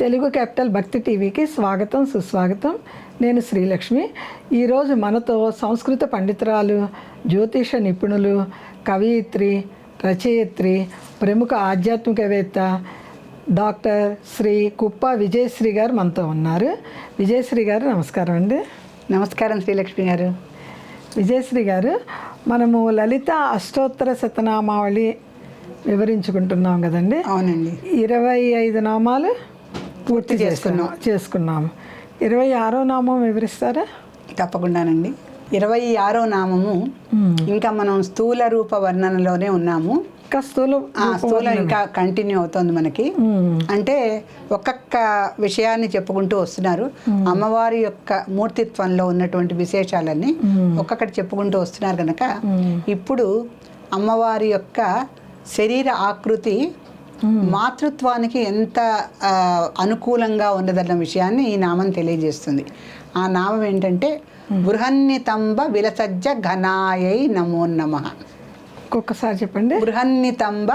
Telugu capital భక్తి టీవీకి స్వాగతం సుస్వాగతం. నేను శ్రీలక్ష్మి. ఈరోజు మనతో సంస్కృత పండితురాలు, జ్యోతిష నిపుణులు, కవయిత్రి, రచయిత్రి, ప్రముఖ ఆధ్యాత్మికవేత్త డాక్టర్ శ్రీ కుప్ప విజయశ్రీ గారు మనతో ఉన్నారు. విజయశ్రీ గారు నమస్కారం అండి. నమస్కారం శ్రీలక్ష్మి గారు. విజయశ్రీ గారు, మనము లలిత అష్టోత్తర శతనామావళి వివరించుకుంటున్నాం కదండి. అవునండి. 25 నామాలు పూర్తి చేసుకున్నాము. 26వ నామం వివరిస్తారా? తప్పకుండానండి. 26వ నామము ఇంకా మనం స్థూల రూప వర్ణనలోనే ఉన్నాము. స్థూలం ఇంకా కంటిన్యూ అవుతుంది మనకి. అంటే ఒక్కొక్క విషయాన్ని చెప్పుకుంటూ వస్తున్నారు. అమ్మవారి యొక్క మూర్తిత్వంలో ఉన్నటువంటి విశేషాలన్నీ ఒక్కొక్కటి చెప్పుకుంటూ వస్తున్నారు కనుక ఇప్పుడు అమ్మవారి యొక్క శరీర ఆకృతి మాతృత్వానికి ఎంత అనుకూలంగా ఉన్నదన్న విషయాన్ని ఈ నామం తెలియజేస్తుంది. ఆ నామం ఏంటంటే బృహన్నితంబ విలసజ్జ ఘనాయై నమో నమః. ఒక్కొక్కసారి చెప్పండి. బృహన్నితంబ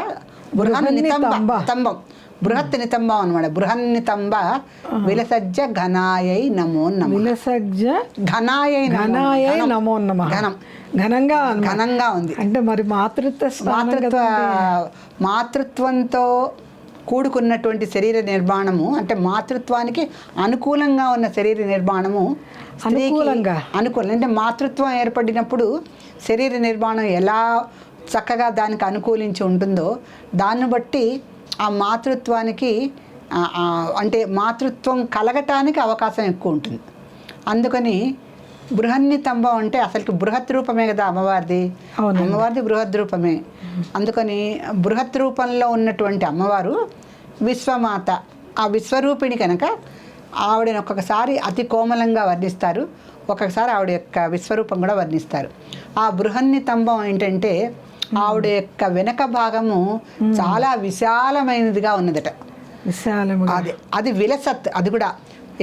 బృహత్ నితంబం అనమాట. బృహన్నితంబ విలసజ్జ ఘనాయై నమో నమః. విలసజ్జ ఘనాయై నమో నమః. ఘనంగా ఉంది. అంటే మరి మాతృత్వంతో కూడుకున్నటువంటి శరీర నిర్మాణము, అంటే మాతృత్వానికి అనుకూలంగా ఉన్న శరీర నిర్మాణము అనుకూలం. అంటే మాతృత్వం ఏర్పడినప్పుడు శరీర నిర్మాణం ఎలా చక్కగా దానికి అనుకూలించి ఉంటుందో దాన్ని బట్టి ఆ మాతృత్వానికి అంటే మాతృత్వం కలగటానికి అవకాశం ఎక్కువ ఉంటుంది. అందుకని బృహన్నితంబం అంటే అసలుకి బృహత్ రూపమే కదా అమ్మవారిది. అమ్మవారిది బృహత్ రూపమే. అందుకని బృహత్ రూపంలో ఉన్నటువంటి అమ్మవారు విశ్వమాత, ఆ విశ్వరూపిణి కనుక ఆవిడని ఒక్కొక్కసారి అతి కోమలంగా వర్ణిస్తారు, ఒక్కొక్కసారి ఆవిడ యొక్క విశ్వరూపం కూడా వర్ణిస్తారు. ఆ బృహన్నితంబం ఏంటంటే ఆవిడ యొక్క వెనక భాగము చాలా విశాలమైనదిగా ఉన్నదట. అది విలసత్. అది కూడా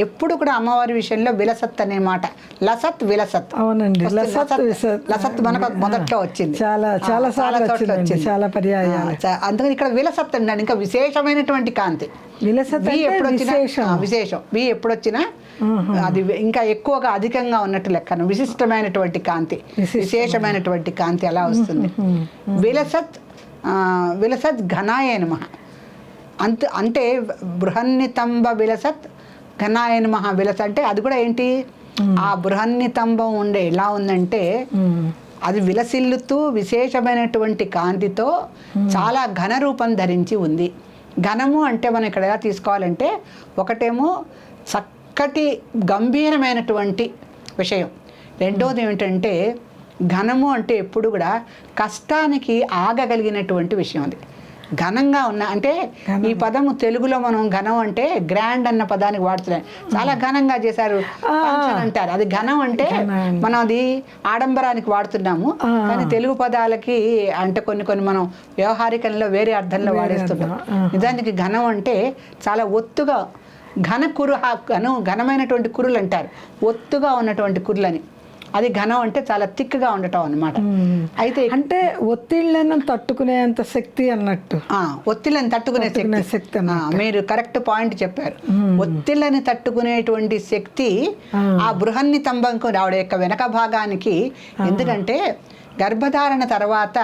ఎప్పుడు కూడా అమ్మవారి విషయంలో విలసత్ అనే మాట, లసత్ విలసత్. అవునండి. లసత్ మనకు మొదట్లో వచ్చింది, చాలా వచ్చింది, చాలా పర్యాయాలు. అందుకని ఇక్కడ విలసత్ అండి. ఇంకా విశేషమైనటువంటి కాంతి. విశేషం వి ఎప్పుడు వచ్చినా అది ఇంకా ఎక్కువగా అధికంగా ఉన్నట్టు లెక్కను. విశిష్టమైనటువంటి కాంతి, విశేషమైనటువంటి కాంతి అలా వస్తుంది. విలసత్ ఘనాయ నమః. అంటే బృహన్నితంబ విలసత్ ఘనాయ నమః. విలసత్ అంటే అది కూడా ఏంటి, ఆ బృహన్నితంబం ఉండే ఎలా ఉందంటే అది విలసిల్లుతూ విశేషమైనటువంటి కాంతితో చాలా ఘన రూపం ధరించి ఉంది. ఘనము అంటే మనం ఇక్కడ ఎలా తీసుకోవాలంటే, ఒకటేమో చక్కటి గంభీరమైనటువంటి విషయం, రెండోది ఏమిటంటే ఘనము అంటే ఎప్పుడు కూడా కష్టానికి ఆగగలిగినటువంటి విషయం. అది ఘనంగా ఉన్న అంటే ఈ పదము తెలుగులో మనం ఘనం అంటే గ్రాండ్ అన్న పదానికి వాడుతున్నాం. చాలా ఘనంగా చేశారు అంటారు. అది ఘనం అంటే మనం అది ఆడంబరానికి వాడుతున్నాము, కానీ తెలుగు పదాలకి అంటే కొన్ని మనం వ్యవహారికంలో వేరే అర్థంలో వాడేస్తున్నాం. నిజానికి ఘనం అంటే చాలా ఒత్తుగా, ఘనమైనటువంటి కురులు అంటారు, ఒత్తుగా ఉన్నటువంటి కురులని. అది ఘనం అంటే చాలా థిక్గా ఉండటం అన్నమాట. అయితే అంటే ఒత్తిళ్లను తట్టుకునేంత శక్తి అన్నట్టు. ఒత్తిళ్లను తట్టుకునే శక్తి మీరు కరెక్ట్ పాయింట్ చెప్పారు. ఒత్తిళ్లని తట్టుకునేటువంటి శక్తి ఆ బృహన్నితంబంకు ఆవిడ యొక్క వెనక భాగానికి. ఎందుకంటే గర్భధారణ తర్వాత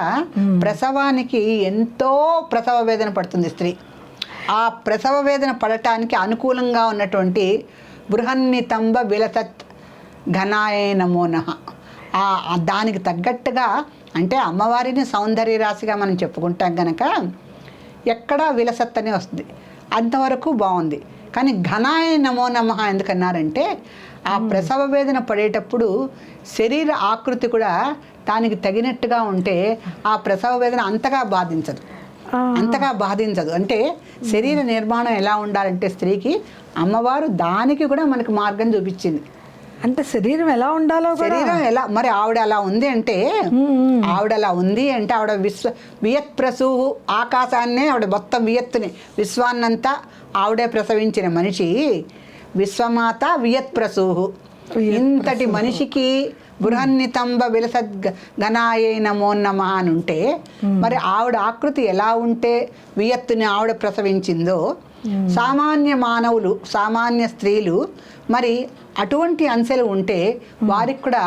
ప్రసవానికి ఎంతో ప్రసవ వేదన పడుతుంది స్త్రీ. ఆ ప్రసవ వేదన పడటానికి అనుకూలంగా ఉన్నటువంటి బృహన్నితంబ విలసత్ ఘనాయ నమో నమః. దానికి తగ్గట్టుగా అంటే అమ్మవారిని సౌందర్య రాశిగా మనం చెప్పుకుంటాం కనుక ఎక్కడా విలసత్ అని వస్తుంది, అంతవరకు బాగుంది. కానీ ఘనాయ నమో నమః ఎందుకన్నారంటే ఆ ప్రసవ వేదన పడేటప్పుడు శరీర ఆకృతి కూడా దానికి తగినట్టుగా ఉంటే ఆ ప్రసవ వేదన అంతగా బాధించదు. అంటే శరీర నిర్మాణం ఎలా ఉండాలంటే స్త్రీకి అమ్మవారు దానికి కూడా మనకు మార్గం చూపించింది. అంటే శరీరం ఎలా ఉండాలో, శరీరం ఎలా మరి ఆవిడ అలా ఉంది అంటే ఆవిడ వియత్ ప్రసూహు. ఆకాశాన్నే ఆవిడ మొత్తం వియత్తుని, విశ్వాన్నంతా ఆవిడే ప్రసవించిన మనిషి. విశ్వమాత వియత్ ప్రసూహు. ఇంతటి మనిషికి బృహన్నితంబ విలసద్ ఘనాయై నమో నమః అని ఉంటే మరి ఆవిడ ఆకృతి ఎలా ఉంటే వియత్తుని ఆవిడ ప్రసవించిందో సామాన్య మానవులు, సామాన్య స్త్రీలు మరి అటువంటి అంశాలు ఉంటే వారికి కూడా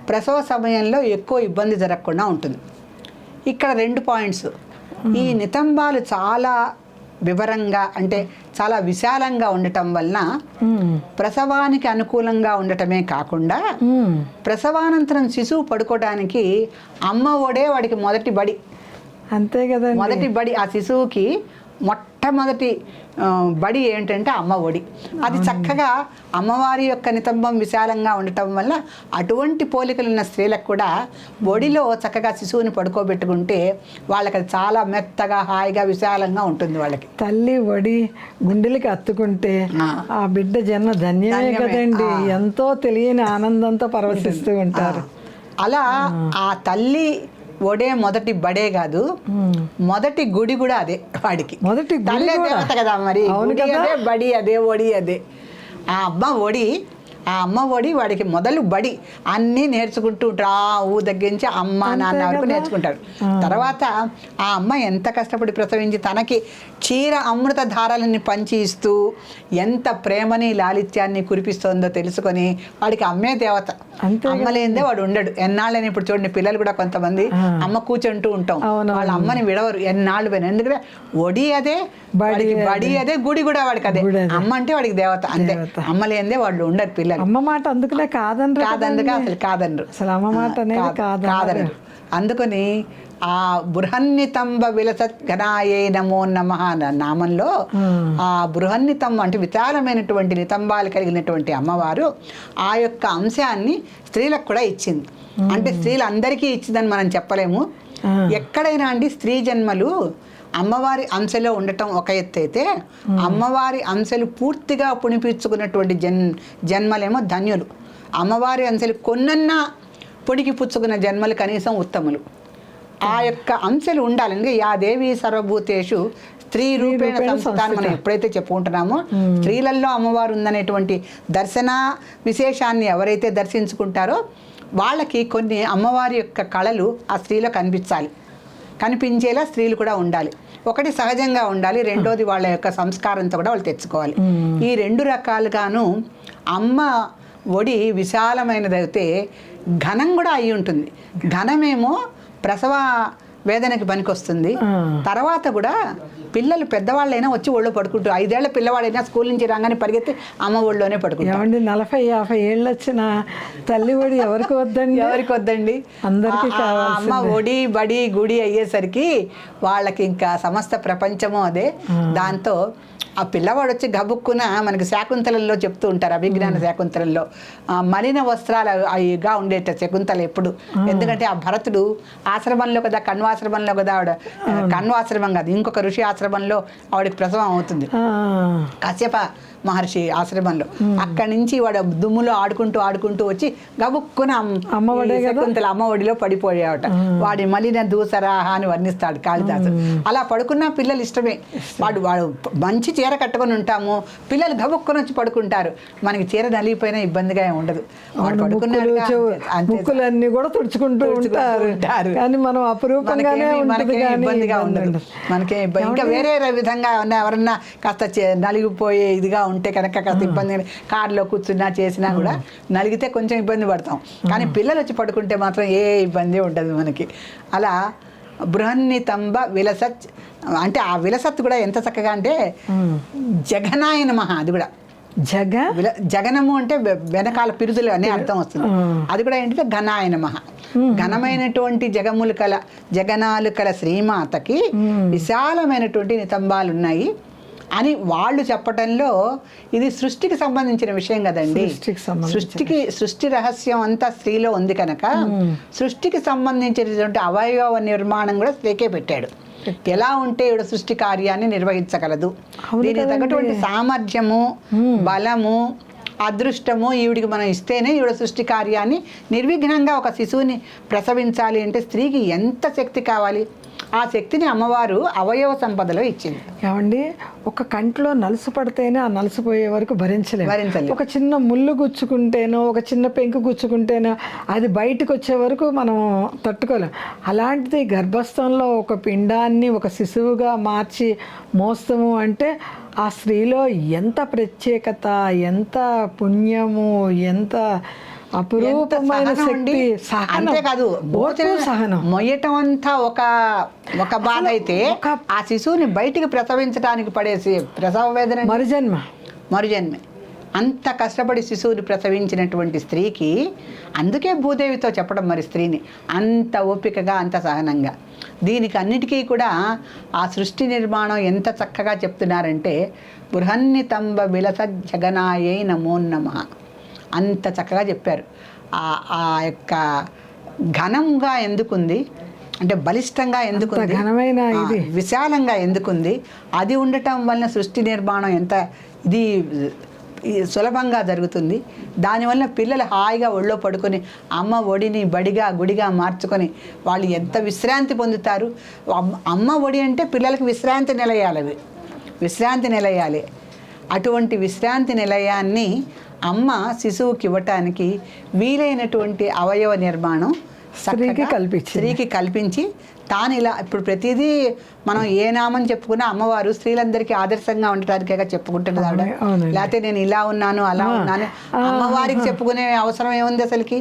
ప్రసవ సమయంలో ఎక్కువ ఇబ్బంది జరగకుండా ఉంటుంది. ఇక్కడ 2 పాయింట్స్. ఈ నితంబాలు చాలా వివరంగా అంటే చాలా విశాలంగా ఉండటం వలన ప్రసవానికి అనుకూలంగా ఉండటమే కాకుండా ప్రసవానంతరం శిశువు పడుకోవడానికి అమ్మ ఒడే వాడికి మొదటి బడి. అంతే కదా, మొదటి బడి ఆ శిశువుకి మొట్టమొదటి బడి ఏంటంటే అమ్మ ఒడి. అది చక్కగా అమ్మవారి యొక్క నితంబం విశాలంగా ఉండటం వల్ల అటువంటి పోలికలు ఉన్న స్త్రీలకు కూడా ఒడిలో చక్కగా శిశువుని పడుకోబెట్టుకుంటే వాళ్ళకి అది చాలా మెత్తగా హాయిగా విశాలంగా ఉంటుంది. వాళ్ళకి తల్లి ఒడి గుండెలకి అత్తుకుంటే ఆ బిడ్డ జన్మ ధన్యమే కదండి. ఎంతో తెలియని ఆనందంతో పరవశిస్తూ ఉంటారు. అలా ఆ తల్లి ఒడే మొదటి బడే కాదు, మొదటి గుడి కూడా అదే వాడికి. మొదటి తల్లే దేవత కదా మరి, గుడి అదే, బడి అదే, ఒడి అదే. ఆ అమ్మ ఒడి వాడికి మొదలు బడి. అన్నీ నేర్చుకుంటూ ఉంటారు. ఊ దగ్గరించి అమ్మ నాన్న వరకు నేర్చుకుంటాడు. తర్వాత ఆ అమ్మ ఎంత కష్టపడి ప్రసవించి తనకి క్షీర అమృత ధారాలని పంచి ఇస్తూ ఎంత ప్రేమని లాలిత్యాన్ని కురిపిస్తుందో తెలుసుకొని వాడికి అమ్మే దేవత. అమ్మ లేనిదే వాడు ఉండడు. ఎన్నాళ్ళని ఇప్పుడు చూడండి, పిల్లలు కూడా కొంతమంది అమ్మ కూర్చుంటూ ఉంటాం, వాళ్ళ అమ్మని విడవరు ఎన్నాళ్ళు పోయినా. ఎందుకంటే ఒడి అదే, వాడికి బడి అదే, గుడి కూడా వాడికి అదే. అమ్మ అంటే వాడికి దేవత అంతే. అమ్మ లేనిదే వాళ్ళు ఉండరు పిల్లలు. అమ్మ మాట అందుకునే కాదనరు, అసలు అమ్మ మాట అనేది కాదనరు. అందుకని ఆ బృహన్నితంబ విలసత్ ఘనాయై నమో నమః నామంలో ఆ బృహన్నితంబ అంటే విశాలమైనటువంటి నితంబాలు కలిగినటువంటి అమ్మవారు ఆ యొక్క అంశాన్ని స్త్రీలకు కూడా ఇచ్చింది. అంటే స్త్రీలందరికీ ఇచ్చిందని మనం చెప్పలేము. ఎక్కడైనా అండి స్త్రీ జన్మలు అమ్మవారి అంశలో ఉండటం ఒక ఎత్తు అయితే, అమ్మవారి అంశలు పూర్తిగా పుణిపించుకున్నటువంటి జన్మలేమో ధన్యులు. అమ్మవారి అంశలు కొన్నన్నా పొడికి పుచ్చుకున్న జన్మలు కనీసం ఉత్తములు. ఆ యొక్క అంశలు ఉండాలి. యా దేవి సర్వభూతేషు స్త్రీ రూపేణ సంస్థాన్ని మనం ఎప్పుడైతే చెప్పుకుంటున్నామో, స్త్రీలలో అమ్మవారు ఉందనేటువంటి దర్శన విశేషాన్ని ఎవరైతే దర్శించుకుంటారో వాళ్ళకి కొన్ని అమ్మవారి యొక్క కళలు ఆ స్త్రీలో కనిపించేలా స్త్రీలు కూడా ఉండాలి. ఒకటి సహజంగా ఉండాలి, రెండోది వాళ్ళ యొక్క సంస్కారంతో కూడా వాళ్ళు తెచ్చుకోవాలి. ఈ 2 రకాలుగాను అమ్మ ఒడి విశాలమైనదైతే ఘనం కూడా అయి ఉంటుంది. ఘనమేమో ప్రసవ వేదనకి పనికొస్తుంది. తర్వాత కూడా పిల్లలు పెద్దవాళ్ళైనా వచ్చి ఒళ్ళో పడుకుంటూ 5 ఏళ్ల పిల్లవాడైనా స్కూల్ నుంచి రాగానే పరిగెత్తి అమ్మ ఒళ్ళోనే పడుకుంటారు. 40-50 ఏళ్ళు వచ్చిన తల్లి ఒడి ఎవరికి వద్దండి, అందరికీ కావాలి. అమ్మ ఒడి బడి గుడి అయ్యేసరికి వాళ్ళకి ఇంకా సమస్త ప్రపంచము అదే. దాంతో ఆ పిల్లవాడు వచ్చి గబుక్కున మనకి శాకుంతలంలో చెప్తూ ఉంటారు, అభిజ్ఞాన శాకుంతలంలో మలిన వస్త్రాలు అవిగా ఉండేట శకుంతల ఎప్పుడు. ఎందుకంటే ఆ భరతుడు ఆశ్రమంలో కదా, కణ్వాశ్రమంలో కదా ఆవిడ, కణ్వాశ్రమం కాదు ఇంకొక ఋషి ఆశ్రమంలో ఆవిడకి ప్రసవం అవుతుంది, కశ్యప మహర్షి ఆశ్రమంలో. అక్కడి నుంచి వాడు దుమ్ములో ఆడుకుంటూ వచ్చి గబుక్కున శకుంతల అమ్మ ఒడిలో పడిపోయావట. వాడి మలిన దూసరాహ అని వర్ణిస్తాడు కాళిదాసు. అలా పడుకున్న పిల్లలు ఇష్టమే. వాడు మంచి చీర కట్టుకొని ఉంటాము, పిల్లలు గబుక్కుని వచ్చి పడుకుంటారు. మనకి చీర నలిగిపోయినా ఇబ్బందిగా ఉండదు. వాడు పడుకున్నాడు ముక్కులన్నీ కూడా తుడుచుకుంటూ ఉంటారు, కానీ మనం అపురూపంగానే ఇబ్బందిగా ఉండదు. మనకే ఇంకా వేరే విధంగా ఎవరన్నా కాస్త నలిగిపోయే ఇదిగా ఉంటే కనుక కాస్త ఇబ్బంది, కారులో కూర్చున్నా చేసినా కూడా నలిగితే కొంచెం ఇబ్బంది పడతాం. కానీ పిల్లలు వచ్చి పడుకుంటే మాత్రం ఏ ఇబ్బంది ఉండదు మనకి. అలా బృహన్నితంబ విలసత్ అంటే ఆ విలసత్ కూడా ఎంత చక్కగా అంటే జగనాయ నమః. అది కూడా జగనము అంటే వెనకాల పిరుదులు అనే అర్థం వస్తుంది. అది కూడా ఏంటంటే ఘనాయ నమః. ఘనమైనటువంటి జగనాలు కల శ్రీమాతకి విశాలమైనటువంటి నితంబాలు ఉన్నాయి అని వాళ్ళు చెప్పటంలో ఇది సృష్టికి సంబంధించిన విషయం కదండి. సృష్టి రహస్యం అంతా స్త్రీలో ఉంది కనుక సృష్టికి సంబంధించినటువంటి అవయవ నిర్మాణం కూడా స్త్రీకే పెట్టాడు. ఎలా ఉంటే ఈవిడ సృష్టి కార్యాన్ని నిర్వహించగలదు, దీనికి తగ్గటువంటి సామర్థ్యము, బలము, అదృష్టము ఈవిడికి మనం ఇస్తేనే ఈవిడ సృష్టి కార్యాన్ని నిర్విఘ్నంగా ఒక శిశువుని ప్రసవించాలి అంటే స్త్రీకి ఎంత శక్తి కావాలి? ఆ శక్తిని అమ్మవారు అవయవ సంపదలో ఇచ్చింది. ఏమండి, ఒక కంట్లో నలుసు పడితేనే ఆ నలుసుపోయే వరకు భరించలేము. ఒక చిన్న ముళ్ళు గుచ్చుకుంటేనో ఒక చిన్న పెంకు గుచ్చుకుంటేనో అది బయటకు వచ్చే వరకు మనం తట్టుకోలేం. అలాంటిది గర్భస్థంలో ఒక పిండాన్ని ఒక శిశువుగా మార్చి మోస్తాము అంటే ఆ స్త్రీలో ఎంత ప్రత్యేకత, ఎంత పుణ్యము, ఎంత అపురూపమైన శక్తి. అంతేకాదు, సహనం మొయ్యటం అంతా ఒక బాధ అయితే ఆ శిశువుని బయటికి ప్రసవించడానికి పడేసి ప్రసవ వేదన మరుజన్మే. అంత కష్టపడి శిశువుని ప్రసవించినటువంటి స్త్రీకి, అందుకే భూదేవితో చెప్పడం మరి స్త్రీని అంత ఓపికగా, అంత సహనంగా. దీనికి అన్నిటికీ కూడా ఆ సృష్టి నిర్మాణం ఎంత చక్కగా చెప్తున్నారంటే, బృహన్నితంబ విలస జగనాయై నమో నమః అంత చక్కగా చెప్పారు. ఆ యొక్క ఘనంగా ఎందుకుంది అంటే, బలిష్టంగా ఎందుకుంది, ఘనమైన ఇది విశాలంగా ఎందుకుంది, అది ఉండటం వలన సృష్టి నిర్మాణం ఎంత ఇది సులభంగా జరుగుతుంది. దానివల్ల పిల్లలు హాయిగా ఒళ్ళో పడుకొని అమ్మ ఒడిని బడిగా గుడిగా మార్చుకొని వాళ్ళు ఎంత విశ్రాంతి పొందుతారు. అమ్మ ఒడి అంటే పిల్లలకి విశ్రాంతి నిలయాలి, అవి విశ్రాంతి నిలయాలి. అటువంటి విశ్రాంతి నిలయాన్ని అమ్మ శిశువుకి ఇవ్వటానికి వీలైనటువంటి అవయవ నిర్మాణం స్త్రీకి కల్పించి తాను ఇలా ఇప్పుడు ప్రతిదీ మనం ఏ నామం చెప్పుకున్నా అమ్మవారు స్త్రీలందరికీ ఆదర్శంగా ఉండటానికే చెప్పుకుంటున్నది ఆవిడ. లేకపోతే నేను ఇలా ఉన్నాను అలా ఉన్నాను అమ్మవారికి చెప్పుకునే అవసరం ఏముంది అసలుకి?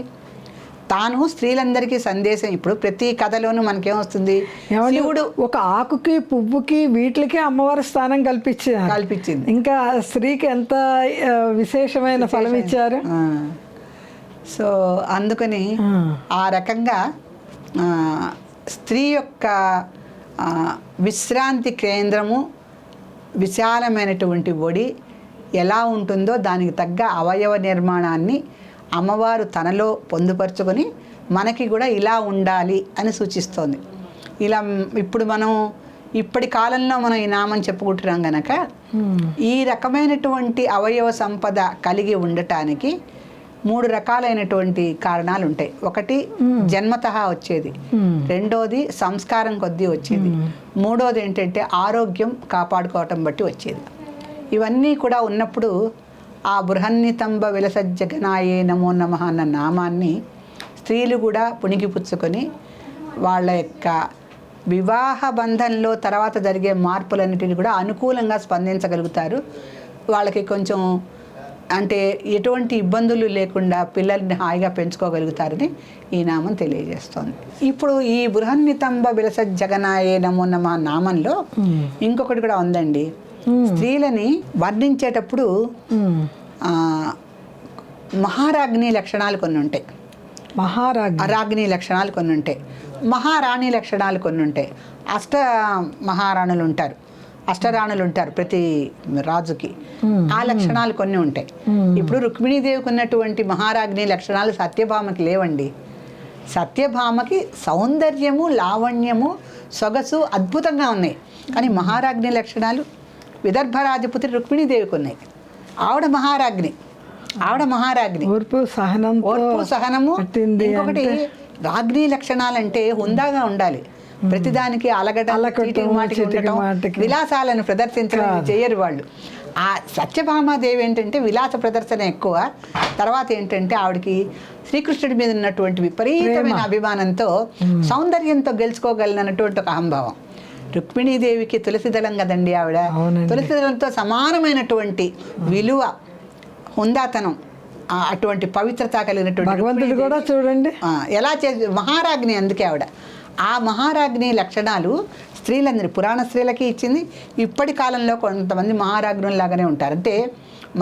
తాను స్త్రీలందరికీ సందేశం. ఇప్పుడు ప్రతి కథలోనూ మనకేమొస్తుంది, శివుడు ఒక ఆకుకి పువ్వుకి వీటికి అమ్మవారి స్థానం కల్పించింది. ఇంకా స్త్రీకి ఎంత విశేషమైన ఫలం ఇచ్చారు. సో అందుకని ఆ రకంగా స్త్రీ యొక్క విశ్రాంతి కేంద్రము, విశాలమైనటువంటి ఒడి ఎలా ఉంటుందో దానికి తగ్గ అవయవ నిర్మాణాన్ని అమ్మవారు తనలో పొందుపరుచుకొని మనకి కూడా ఇలా ఉండాలి అని సూచిస్తోంది. ఇలా ఇప్పుడు మనం ఇప్పటి కాలంలో మనం ఈ నామం చెప్పుకుంటున్నాం గనక ఈ రకమైనటువంటి అవయవ సంపద కలిగి ఉండటానికి 3 రకాలైనటువంటి కారణాలు ఉంటాయి. ఒకటి జన్మతః వచ్చేది, రెండోది సంస్కారం కొద్దీ వచ్చేది, మూడోది ఏంటంటే ఆరోగ్యం కాపాడుకోవటం బట్టి వచ్చేది. ఇవన్నీ కూడా ఉన్నప్పుడు ఆ బృహన్నితంబ విలసజ్జగనాయే నమో నమః అన్న నామాన్ని స్త్రీలు కూడా పుణికిపుచ్చుకొని వాళ్ళ యొక్క వివాహ బంధంలో తర్వాత జరిగే మార్పులన్నిటిని కూడా అనుకూలంగా స్పందించగలుగుతారు. వాళ్ళకి కొంచెం అంటే ఎటువంటి ఇబ్బందులు లేకుండా పిల్లల్ని హాయిగా పెంచుకోగలుగుతారని ఈ నామం తెలియజేస్తోంది. ఇప్పుడు ఈ బృహన్నితంబ విలసజ్జగనాయే నమో నమః నామంలో ఇంకొకటి కూడా ఉందండి. స్త్రీలని వర్ణించేటప్పుడు మహారాజ్ఞి లక్షణాలు కొన్ని ఉంటాయి, రాజ్ఞి లక్షణాలు కొన్ని ఉంటాయి, మహారాణి లక్షణాలు కొన్ని ఉంటాయి. మహారాణులు ఉంటారు, అష్టరాణులు ఉంటారు ప్రతి రాజుకి. ఆ లక్షణాలు కొన్ని ఉంటాయి. ఇప్పుడు రుక్మిణీదేవికి ఉన్నటువంటి మహారాజ్ఞి లక్షణాలు సత్యభామకి లేవండి. సత్యభామకి సౌందర్యము, లావణ్యము, సొగసు అద్భుతంగా ఉన్నాయి. కానీ మహారాజ్ఞి లక్షణాలు విదర్భరాజపుత్రి రుక్మిణీదేవికి ఉన్నాయి. ఆవిడ మహారాజ్ఞి. ఓర్పు సహనము. ఇంకొకటి రాజ్ఞి లక్షణాలంటే హుందాగా ఉండాలి, ప్రతిదానికి విలాసాలను ప్రదర్శించడం చేయరు వాళ్ళు. ఆ సత్యభామాదేవి ఏంటంటే విలాస ప్రదర్శన ఎక్కువ. తర్వాత ఏంటంటే ఆవిడకి శ్రీకృష్ణుడి మీద ఉన్నటువంటి విపరీతమైన అభిమానంతో సౌందర్యంతో గెలుచుకోగలనటువంటి ఒక అహంభావం. రుక్మిణీదేవికి తులసిదళం కదండి ఆవిడ. తులసిదళంతో సమానమైనటువంటి విలువ, హుందాతనం, అటువంటి పవిత్రత కలిగినటువంటి భగవంతుడు కూడా చూడండి ఎలా మహారాజ్ఞి. అందుకే ఆవిడ ఆ మహారాజ్ఞి లక్షణాలు స్త్రీలందరి పురాణ స్త్రీలకి ఇచ్చింది. ఇప్పటి కాలంలో కొంతమంది మహారాజ్ఞుల్లాగానే ఉంటారు. అంటే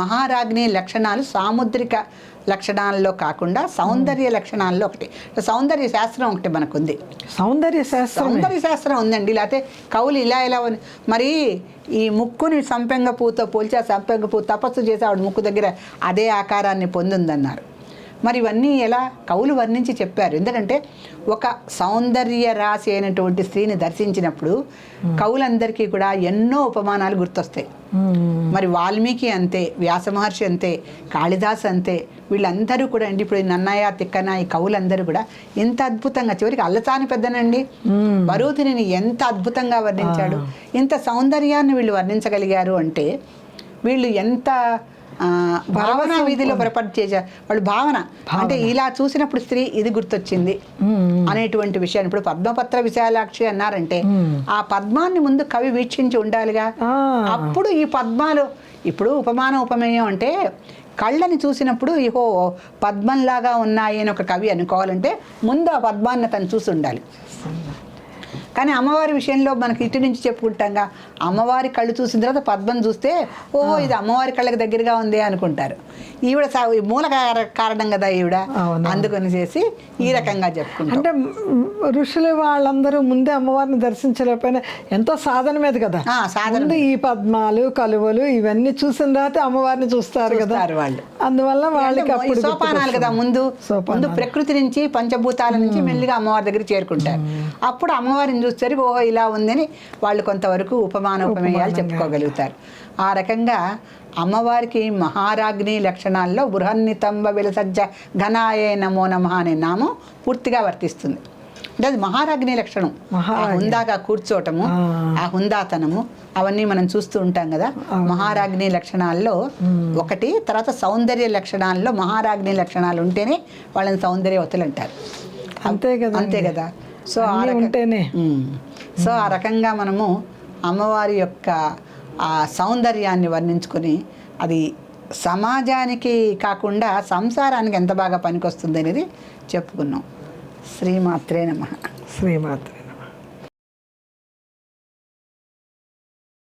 మహారాజ్ఞి లక్షణాలు సాముద్రిక లక్షణాల్లో కాకుండా సౌందర్య లక్షణాల్లో ఒకటి. సౌందర్య శాస్త్రం ఒకటి మనకుంది. సౌందర్య శాస్త్రం ఉందండి. లేకపోతే కవులు ఇలా ఉంది. మరి ఈ ముక్కుని సంపెంగ పూతో పోల్చి ఆ సంపెంగ పువ్వు తపస్సు చేసి ఆవిడ ముక్కు దగ్గర అదే ఆకారాన్ని పొందుందన్నారు. మరి ఇవన్నీ ఎలా కవులు వర్ణించి చెప్పారు. ఎందుకంటే ఒక సౌందర్య రాశి అయినటువంటి స్త్రీని దర్శించినప్పుడు కవులందరికీ కూడా ఎన్నో ఉపమానాలు గుర్తొస్తాయి. మరి వాల్మీకి అంతే, వ్యాస మహర్షి అంతే, కాళిదాస్ అంతే, వీళ్ళందరూ కూడా అండి ఇప్పుడు నన్నయ్య తిక్కన ఈ కవులందరూ కూడా ఎంత అద్భుతంగా, చివరికి అల్లసాని పెద్దనండి వరూధిని ఎంత అద్భుతంగా వర్ణించాడు. ఇంత సౌందర్యాన్ని వీళ్ళు వర్ణించగలిగారు అంటే వీళ్ళు ఎంత భావన వీధిలో పొరపాటు చేశారు. వాళ్ళు భావన అంటే ఇలా చూసినప్పుడు స్త్రీ ఇది గుర్తొచ్చింది అనేటువంటి విషయాన్ని. ఇప్పుడు పద్మపత్ర విశాలాక్షి అన్నారంటే ఆ పద్మాన్ని ముందు కవి వీక్షించి ఉండాలిగా. అప్పుడు ఈ పద్మాలు ఇప్పుడు ఉపమానం ఉపమేయం అంటే కళ్ళని చూసినప్పుడు ఇహో పద్మంలాగా ఉన్నాయి అని ఒక కవి అనుకోవాలంటే ముందు ఆ పద్మాన్ని తను చూసి ఉండాలి. కానీ అమ్మవారి విషయంలో మనకి ఇటు నుంచి చెప్పుకుంటాంగా, అమ్మవారి కళ్ళు చూసిన తర్వాత పద్మం చూస్తే ఓహో ఇది అమ్మవారి కళ్ళకి దగ్గరగా ఉంది అనుకుంటారు. ఈవిడ మూల కారణం కదా ఈవిడ, అందుకని చేసి ఈ రకంగా చెప్పుకుంటాం. అంటే ఋషులు వాళ్ళందరూ ముందే అమ్మవారిని దర్శించలేకపోయినా ఎంతో సాధన మీద కదా, ముందు ఈ పద్మాలు కలువలు ఇవన్నీ చూసిన తర్వాత అమ్మవారిని చూస్తారు కదా వాళ్ళు. అందువల్ల వాళ్ళకి సోపానాలు కదా, ముందు ప్రకృతి నుంచి పంచభూతాల నుంచి మెల్లిగా అమ్మవారి దగ్గర చేరుకుంటారు. అప్పుడు అమ్మవారిని చూస్తారు ఓహో ఇలా ఉందని వాళ్ళు కొంతవరకు ఉపమేయాలు చెప్పుకోగలుగుతారు. ఆ రకంగా అమ్మవారికి మహారాజ్ఞి లక్షణాల్లో బృహన్నితంబ విలసజ్జ ఘనాయే నమో నమః అనే నామం పూర్తిగా వర్తిస్తుంది. అంటే అది మహారాజ్ఞి లక్షణం. హుందాగా కూర్చోటము, ఆ హుందాతనము అవన్నీ మనం చూస్తూ ఉంటాం కదా. మహారాజ్ఞి లక్షణాల్లో ఒకటి. తర్వాత సౌందర్య లక్షణాల్లో మహారాజ్ఞి లక్షణాలు ఉంటేనే వాళ్ళని సౌందర్యవతులు అంటారు. అంతే కదా. సో ఆ రకంగా మనము అమ్మవారి యొక్క ఆ సౌందర్యాన్ని వర్ణించుకొని అది సమాజానికి కాకుండా సంసారానికి ఎంత బాగా పనికొస్తుంది అనేది చెప్పుకున్నాం. శ్రీమాత్రే నమః. శ్రీమాత్రే.